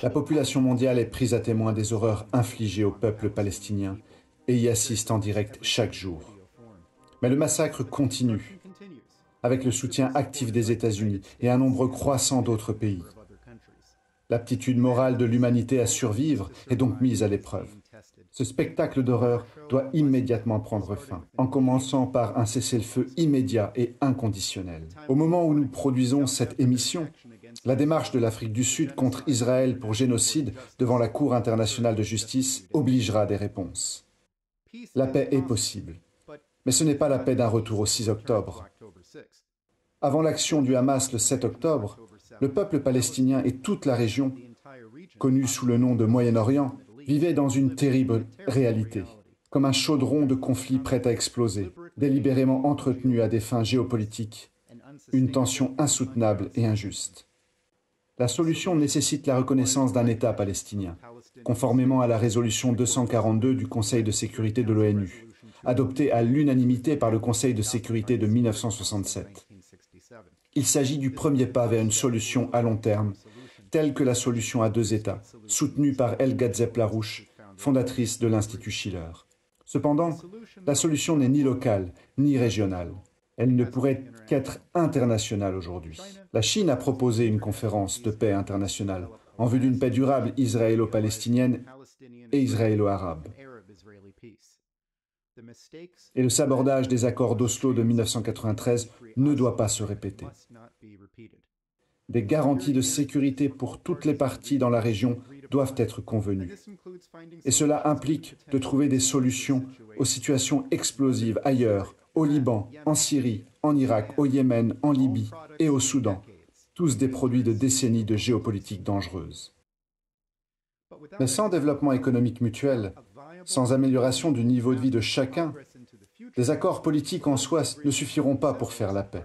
La population mondiale est prise à témoin des horreurs infligées au peuple palestinien et y assiste en direct chaque jour. Mais le massacre continue, avec le soutien actif des États-Unis et un nombre croissant d'autres pays. L'aptitude morale de l'humanité à survivre est donc mise à l'épreuve. Ce spectacle d'horreur doit immédiatement prendre fin, en commençant par un cessez-le-feu immédiat et inconditionnel. Au moment où nous produisons cette émission, la démarche de l'Afrique du Sud contre Israël pour génocide devant la Cour internationale de justice obligera des réponses. La paix est possible, mais ce n'est pas la paix d'un retour au 6 octobre. Avant l'action du Hamas le 7 octobre, le peuple palestinien et toute la région, connue sous le nom de Moyen-Orient, vivaient dans une terrible réalité, comme un chaudron de conflits prêt à exploser, délibérément entretenu à des fins géopolitiques, une tension insoutenable et injuste. La solution nécessite la reconnaissance d'un État palestinien, conformément à la résolution 242 du Conseil de sécurité de l'ONU, adoptée à l'unanimité par le Conseil de sécurité de 1967. Il s'agit du premier pas vers une solution à long terme, telle que la solution à deux États, soutenue par Helga Zepp-Larouche, fondatrice de l'Institut Schiller. Cependant, la solution n'est ni locale, ni régionale. Elle ne pourrait qu'être internationale aujourd'hui. La Chine a proposé une conférence de paix internationale en vue d'une paix durable israélo-palestinienne et israélo-arabe. Et le sabordage des accords d'Oslo de 1993 ne doit pas se répéter. Des garanties de sécurité pour toutes les parties dans la région doivent être convenues. Et cela implique de trouver des solutions aux situations explosives ailleurs, au Liban, en Syrie, en Irak, au Yémen, en Libye et au Soudan, tous des produits de décennies de géopolitique dangereuse. Mais sans développement économique mutuel, sans amélioration du niveau de vie de chacun, les accords politiques en soi ne suffiront pas pour faire la paix.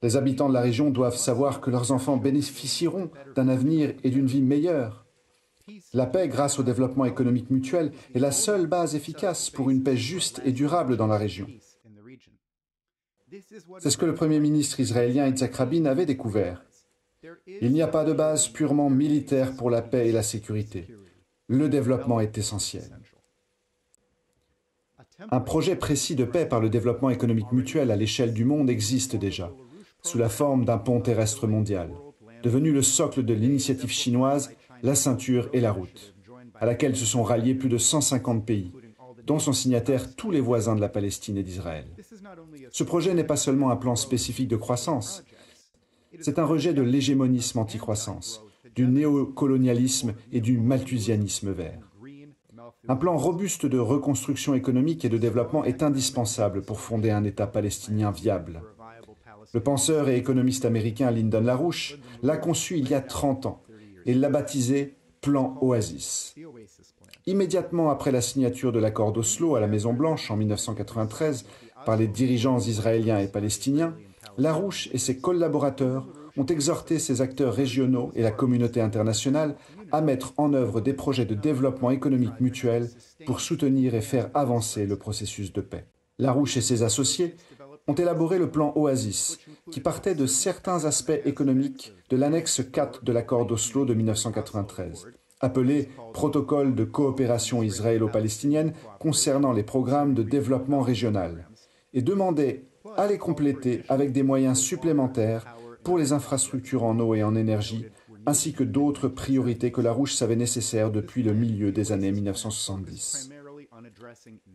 Les habitants de la région doivent savoir que leurs enfants bénéficieront d'un avenir et d'une vie meilleure. La paix, grâce au développement économique mutuel, est la seule base efficace pour une paix juste et durable dans la région. C'est ce que le Premier ministre israélien Yitzhak Rabin avait découvert. Il n'y a pas de base purement militaire pour la paix et la sécurité. Le développement est essentiel. Un projet précis de paix par le développement économique mutuel à l'échelle du monde existe déjà, sous la forme d'un pont terrestre mondial, devenu le socle de l'initiative chinoise, la ceinture et la route, à laquelle se sont ralliés plus de 150 pays, dont sont signataires tous les voisins de la Palestine et d'Israël. Ce projet n'est pas seulement un plan spécifique de croissance, c'est un rejet de l'hégémonisme anti-croissance, du néocolonialisme et du malthusianisme vert. Un plan robuste de reconstruction économique et de développement est indispensable pour fonder un État palestinien viable. Le penseur et économiste américain Lyndon LaRouche l'a conçu il y a 30 ans et l'a baptisé Plan Oasis. Immédiatement après la signature de l'accord d'Oslo à la Maison-Blanche en 1993 par les dirigeants israéliens et palestiniens, LaRouche et ses collaborateurs ont exhorté ces acteurs régionaux et la communauté internationale à mettre en œuvre des projets de développement économique mutuel pour soutenir et faire avancer le processus de paix. LaRouche et ses associés ont élaboré le plan Oasis, qui partait de certains aspects économiques de l'annexe 4 de l'accord d'Oslo de 1993, appelé Protocole de coopération israélo-palestinienne concernant les programmes de développement régional, et demandait à les compléter avec des moyens supplémentaires pour les infrastructures en eau et en énergie, ainsi que d'autres priorités que LaRouche savait nécessaires depuis le milieu des années 1970.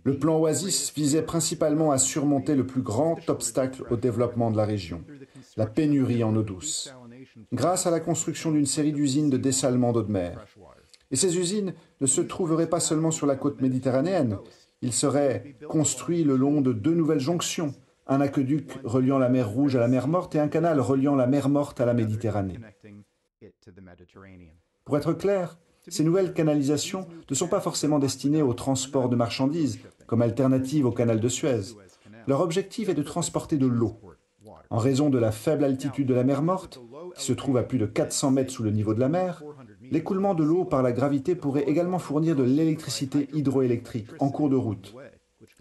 Le plan Oasis visait principalement à surmonter le plus grand obstacle au développement de la région, la pénurie en eau douce, grâce à la construction d'une série d'usines de dessalement d'eau de mer. Et ces usines ne se trouveraient pas seulement sur la côte méditerranéenne, ils seraient construits le long de 2 nouvelles jonctions, un aqueduc reliant la mer Rouge à la mer Morte et un canal reliant la mer Morte à la Méditerranée. Pour être clair, ces nouvelles canalisations ne sont pas forcément destinées au transport de marchandises, comme alternative au canal de Suez. Leur objectif est de transporter de l'eau. En raison de la faible altitude de la mer Morte, qui se trouve à plus de 400 mètres sous le niveau de la mer, l'écoulement de l'eau par la gravité pourrait également fournir de l'électricité hydroélectrique en cours de route,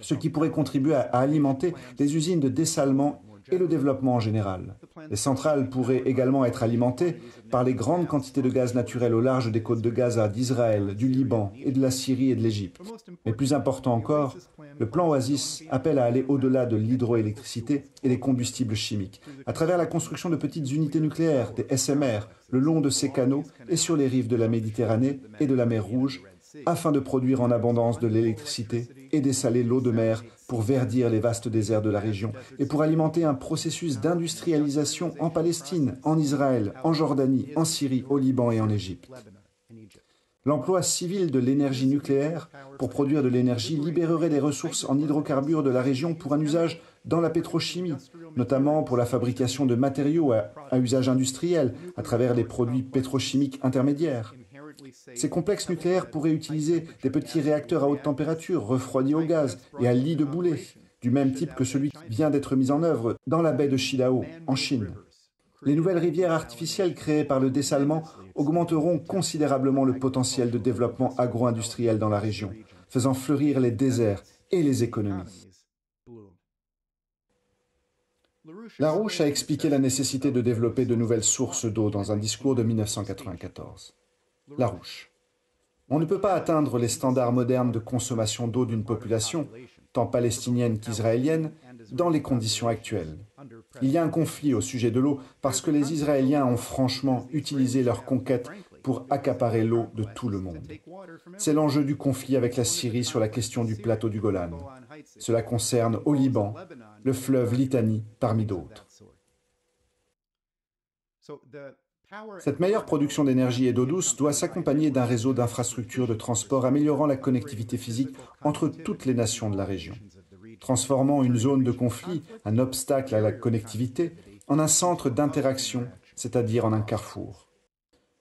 ce qui pourrait contribuer à alimenter les usines de dessalement et le développement en général. Les centrales pourraient également être alimentées par les grandes quantités de gaz naturel au large des côtes de Gaza, d'Israël, du Liban et de la Syrie et de l'Égypte. Mais plus important encore, le plan Oasis appelle à aller au-delà de l'hydroélectricité et des combustibles chimiques, à travers la construction de petites unités nucléaires, des SMR, le long de ces canaux et sur les rives de la Méditerranée et de la mer Rouge, afin de produire en abondance de l'électricité et dessaler l'eau de mer pour verdir les vastes déserts de la région et pour alimenter un processus d'industrialisation en Palestine, en Israël, en Jordanie, en Syrie, au Liban et en Égypte. L'emploi civil de l'énergie nucléaire pour produire de l'énergie libérerait les ressources en hydrocarbures de la région pour un usage dans la pétrochimie, notamment pour la fabrication de matériaux à usage industriel à travers les produits pétrochimiques intermédiaires. Ces complexes nucléaires pourraient utiliser des petits réacteurs à haute température, refroidis au gaz et à lit de boulet, du même type que celui qui vient d'être mis en œuvre dans la baie de Shilao, en Chine. Les nouvelles rivières artificielles créées par le dessalement augmenteront considérablement le potentiel de développement agro-industriel dans la région, faisant fleurir les déserts et les économies. Larouche a expliqué la nécessité de développer de nouvelles sources d'eau dans un discours de 1994. Larouche. On ne peut pas atteindre les standards modernes de consommation d'eau d'une population, tant palestinienne qu'israélienne, dans les conditions actuelles. Il y a un conflit au sujet de l'eau parce que les Israéliens ont franchement utilisé leur conquête pour accaparer l'eau de tout le monde. C'est l'enjeu du conflit avec la Syrie sur la question du plateau du Golan. Cela concerne au Liban, le fleuve Litani, parmi d'autres. Cette meilleure production d'énergie et d'eau douce doit s'accompagner d'un réseau d'infrastructures de transport améliorant la connectivité physique entre toutes les nations de la région, transformant une zone de conflit, un obstacle à la connectivité, en un centre d'interaction, c'est-à-dire en un carrefour.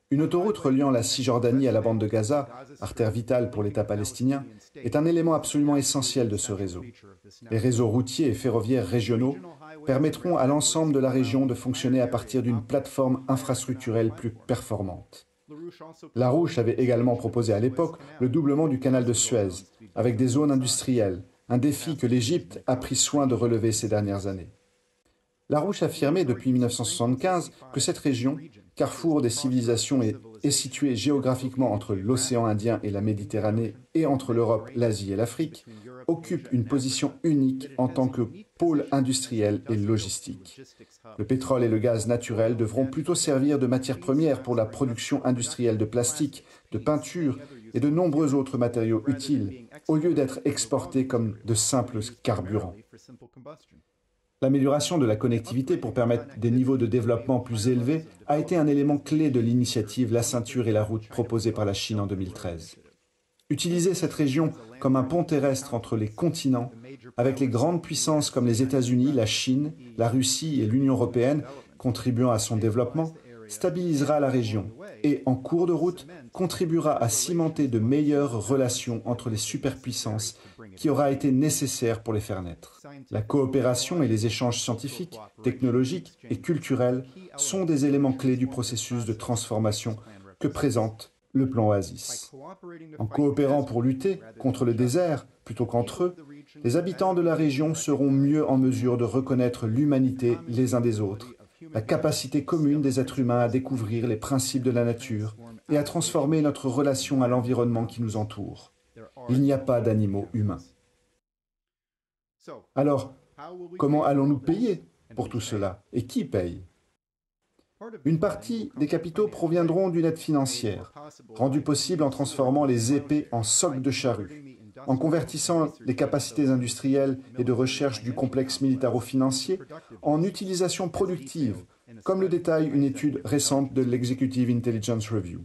Une autoroute reliant la Cisjordanie à la bande de Gaza, artère vitale pour l'État palestinien, est un élément absolument essentiel de ce réseau. Les réseaux routiers et ferroviaires régionaux permettront à l'ensemble de la région de fonctionner à partir d'une plateforme infrastructurelle plus performante. Larouche avait également proposé à l'époque le doublement du canal de Suez, avec des zones industrielles, un défi que l'Égypte a pris soin de relever ces dernières années. Larouche affirmait depuis 1975 que cette région, carrefour des civilisations, est située géographiquement entre l'océan Indien et la Méditerranée et entre l'Europe, l'Asie et l'Afrique, occupe une position unique en tant que pôle industriel et logistique. Le pétrole et le gaz naturel devront plutôt servir de matière première pour la production industrielle de plastique, de peinture et de nombreux autres matériaux utiles, au lieu d'être exportés comme de simples carburants. L'amélioration de la connectivité pour permettre des niveaux de développement plus élevés a été un élément clé de l'initiative La Ceinture et la Route proposée par la Chine en 2013. Utiliser cette région comme un pont terrestre entre les continents, avec les grandes puissances comme les États-Unis, la Chine, la Russie et l'Union européenne contribuant à son développement, stabilisera la région et, en cours de route, contribuera à cimenter de meilleures relations entre les superpuissances qui aura été nécessaire pour les faire naître. La coopération et les échanges scientifiques, technologiques et culturels sont des éléments clés du processus de transformation que présente le plan Oasis. En coopérant pour lutter contre le désert plutôt qu'entre eux, les habitants de la région seront mieux en mesure de reconnaître l'humanité les uns des autres, la capacité commune des êtres humains à découvrir les principes de la nature et à transformer notre relation à l'environnement qui nous entoure. Il n'y a pas d'animaux humains. Alors, comment allons-nous payer pour tout cela? Et qui paye? Une partie des capitaux proviendront d'une aide financière, rendue possible en transformant les épées en socs de charrue, en convertissant les capacités industrielles et de recherche du complexe militaro-financier en utilisation productive, comme le détaille une étude récente de l'Executive Intelligence Review.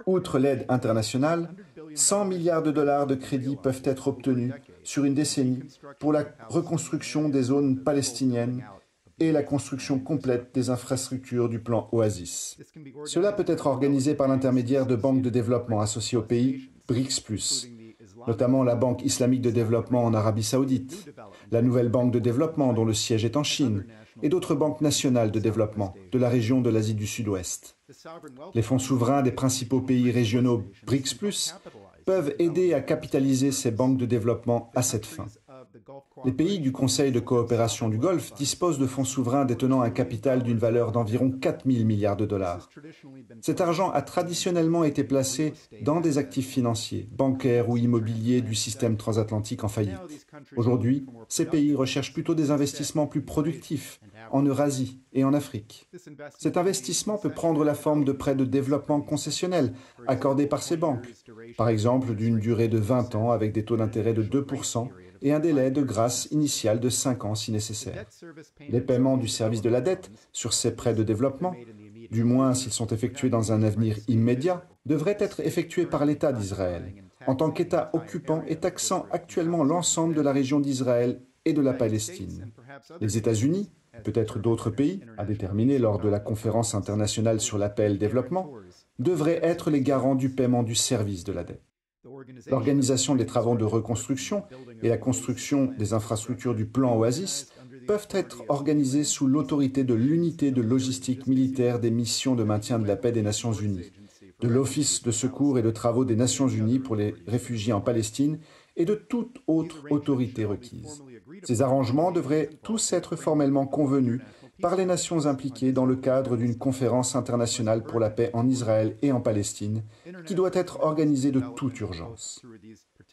Outre l'aide internationale, 100 milliards de dollars de crédits peuvent être obtenus sur une décennie pour la reconstruction des zones palestiniennes et la construction complète des infrastructures du plan Oasis. Cela peut être organisé par l'intermédiaire de banques de développement associées au pays BRICS+, notamment la Banque islamique de développement en Arabie saoudite, la Nouvelle Banque de développement dont le siège est en Chine, et d'autres banques nationales de développement de la région de l'Asie du Sud-Ouest. Les fonds souverains des principaux pays régionaux BRICS+, peuvent aider à capitaliser ces banques de développement à cette fin. Les pays du Conseil de coopération du Golfe disposent de fonds souverains détenant un capital d'une valeur d'environ 4 000 milliards de dollars. Cet argent a traditionnellement été placé dans des actifs financiers, bancaires ou immobiliers du système transatlantique en faillite. Aujourd'hui, ces pays recherchent plutôt des investissements plus productifs en Eurasie et en Afrique. Cet investissement peut prendre la forme de prêts de développement concessionnels accordés par ces banques, par exemple d'une durée de 20 ans avec des taux d'intérêt de 2% et un délai de grâce initial de 5 ans si nécessaire. Les paiements du service de la dette sur ces prêts de développement, du moins s'ils sont effectués dans un avenir immédiat, devraient être effectués par l'État d'Israël, en tant qu'État occupant et taxant actuellement l'ensemble de la région d'Israël et de la Palestine. Les États-Unis, peut-être d'autres pays, à déterminer lors de la conférence internationale sur la paix et le développement, devraient être les garants du paiement du service de la dette. L'organisation des travaux de reconstruction et la construction des infrastructures du plan Oasis peuvent être organisées sous l'autorité de l'unité de logistique militaire des missions de maintien de la paix des Nations Unies, de l'Office de secours et de travaux des Nations Unies pour les réfugiés en Palestine et de toute autre autorité requise. Ces arrangements devraient tous être formellement convenus par les nations impliquées dans le cadre d'une conférence internationale pour la paix en Israël et en Palestine, qui doit être organisée de toute urgence.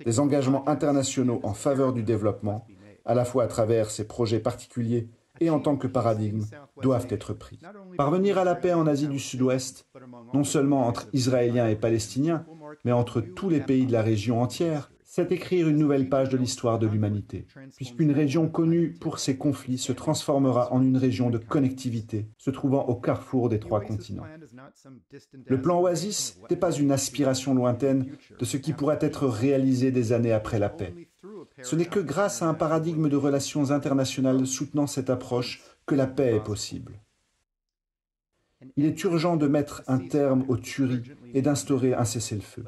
Des engagements internationaux en faveur du développement, à la fois à travers ces projets particuliers et en tant que paradigme, doivent être pris. Parvenir à la paix en Asie du Sud-Ouest, non seulement entre Israéliens et Palestiniens, mais entre tous les pays de la région entière, c'est écrire une nouvelle page de l'histoire de l'humanité, puisqu'une région connue pour ses conflits se transformera en une région de connectivité, se trouvant au carrefour des 3 continents. Le plan Oasis n'est pas une aspiration lointaine de ce qui pourrait être réalisé des années après la paix. Ce n'est que grâce à un paradigme de relations internationales soutenant cette approche que la paix est possible. Il est urgent de mettre un terme aux tueries et d'instaurer un cessez-le-feu.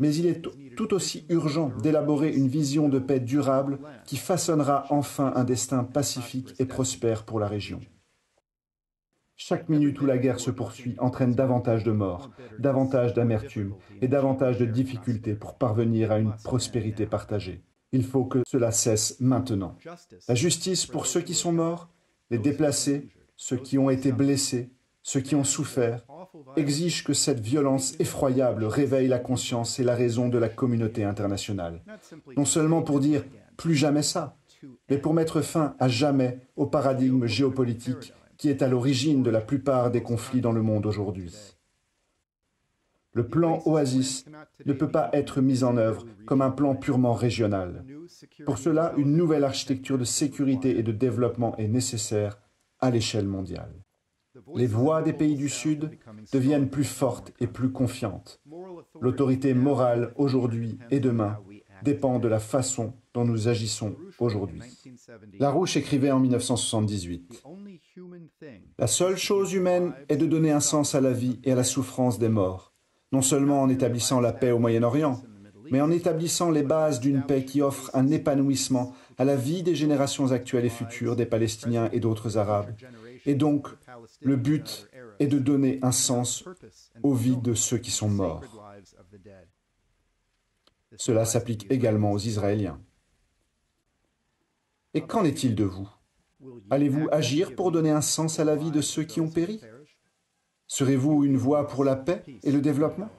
Mais il est tout aussi urgent d'élaborer une vision de paix durable qui façonnera enfin un destin pacifique et prospère pour la région. Chaque minute où la guerre se poursuit entraîne davantage de morts, davantage d'amertume et davantage de difficultés pour parvenir à une prospérité partagée. Il faut que cela cesse maintenant. La justice pour ceux qui sont morts, les déplacés, ceux qui ont été blessés, ceux qui ont souffert, exige que cette violence effroyable réveille la conscience et la raison de la communauté internationale. Non seulement pour dire « plus jamais ça », mais pour mettre fin à jamais au paradigme géopolitique qui est à l'origine de la plupart des conflits dans le monde aujourd'hui. Le plan Oasis ne peut pas être mis en œuvre comme un plan purement régional. Pour cela, une nouvelle architecture de sécurité et de développement est nécessaire à l'échelle mondiale. Les voix des pays du Sud deviennent plus fortes et plus confiantes. L'autorité morale aujourd'hui et demain dépend de la façon dont nous agissons aujourd'hui. Larouche écrivait en 1978 « La seule chose humaine est de donner un sens à la vie et à la souffrance des morts, non seulement en établissant la paix au Moyen-Orient, mais en établissant les bases d'une paix qui offre un épanouissement à la vie des générations actuelles et futures des Palestiniens et d'autres Arabes. Et donc, le but est de donner un sens aux vies de ceux qui sont morts. Cela s'applique également aux Israéliens. Et qu'en est-il de vous? Allez-vous agir pour donner un sens à la vie de ceux qui ont péri? Serez-vous une voix pour la paix et le développement?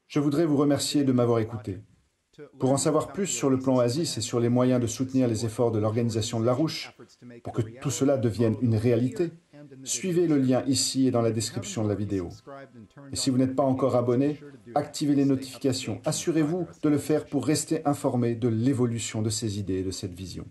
Je voudrais vous remercier de m'avoir écouté. Pour en savoir plus sur le plan Oasis et sur les moyens de soutenir les efforts de l'organisation de Larouche, pour que tout cela devienne une réalité, suivez le lien ici et dans la description de la vidéo. Et si vous n'êtes pas encore abonné, activez les notifications. Assurez-vous de le faire pour rester informé de l'évolution de ces idées et de cette vision.